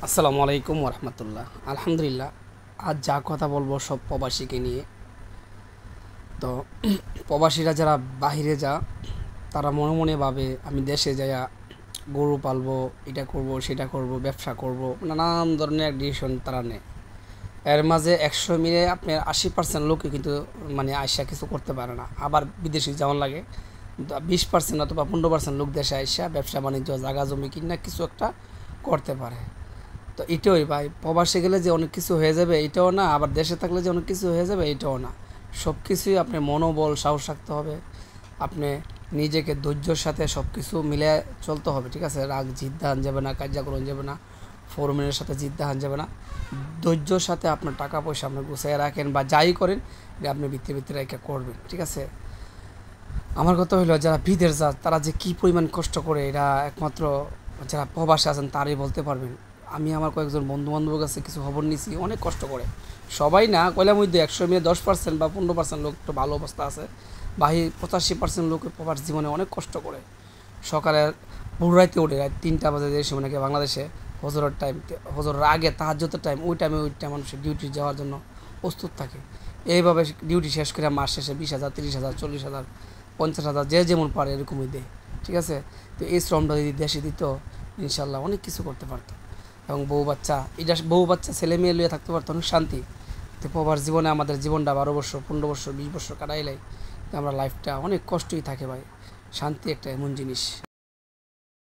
আসসালামু আলাইকুম ওরহমতুল্লাহ। আলহামদুলিল্লাহ, আজ যা কথা বলবো সব প্রবাসীকে নিয়ে। তো প্রবাসীরা যারা বাহিরে যা, তারা মনে মনে ভাবে আমি দেশে যাইয়া গরু পালবো, এটা করব সেটা করব, ব্যবসা করব, নানান ধরনের ডিসিশন তারা নেয়। এর মাঝে 100 মিলে আপনার 80% লোকই কিন্তু আইসা কিছু করতে পারে না। আবার বিদেশে যেমন লাগে 20% অথবা 15% লোক দেশে আইসা ব্যবসা বাণিজ্য জায়গা জমি কিনা কিছু একটা করতে পারে। তো এটাই ভাই, প্রবাসে গেলে যে অনেক কিছু হয়ে যাবে এটাও না, আবার দেশে থাকলে যে অনেক কিছু হয়ে যাবে এটাও না। সব কিছুই আপনার মনোবল সাহস রাখতে হবে। আপনি নিজেকে ধৈর্যর সাথে সব কিছু মিলে চলতে হবে, ঠিক আছে? রাগ জিদ দেখান যাবে না, কার্যক্রম যাবে না, ফোরম্যানের সাথে জিদ দেখান যাবে না। ধৈর্যর সাথে আপনার টাকা পয়সা আপনি গুছিয়ে রাখেন বা যাই করেন, এটা আপনি ভিতরে ভিতরে রেখে করবেন, ঠিক আছে? আমার কথা হলো, যারা বিদেশ যায় তারা যে কী পরিমাণ কষ্ট করে, এটা একমাত্র যারা প্রবাসে আছেন তারাই বলতে পারবেন। আমি আমার কয়েকজন বন্ধু বান্ধবের কাছে কিছু খবর নিয়েছি, অনেক কষ্ট করে। সবাই না কয়লার মধ্যে 100 মিলে 10% বা 15% লোক একটু ভালো অবস্থা আছে, বাকি 85% লোক প্রবাস জীবনে অনেক কষ্ট করে। সকালে ভোর রাইতে ওঠে, রাত 3টা বাজে যে সময় নাকি বাংলাদেশে হজরের টাইম, হজরের আগে তাহাজ্জুদের টাইম, ওই টাইমে মানুষের ডিউটি যাওয়ার জন্য প্রস্তুত থাকে। এইভাবে ডিউটি শেষ করে মাস শেষে 20,000, 30,000, 40,000, 50,000 যে যেমন পারে এরকমই দেয়, ঠিক আছে? তো এই শ্রমটা যদি দেশে দিত, ইনশাল্লাহ অনেক কিছু করতে পারতো। এবং বউ বাচ্চা ছেলে মেয়ে লিয়ে থাকতে পারতো, অনেক শান্তি। তো প্রবাস জীবনে আমাদের জীবনটা 12 বছর, 15 বছর, 20 বছর কাটাইলাই, তো আমরা লাইফটা অনেক কষ্টই থাকে ভাই। শান্তি একটা এমন জিনিস।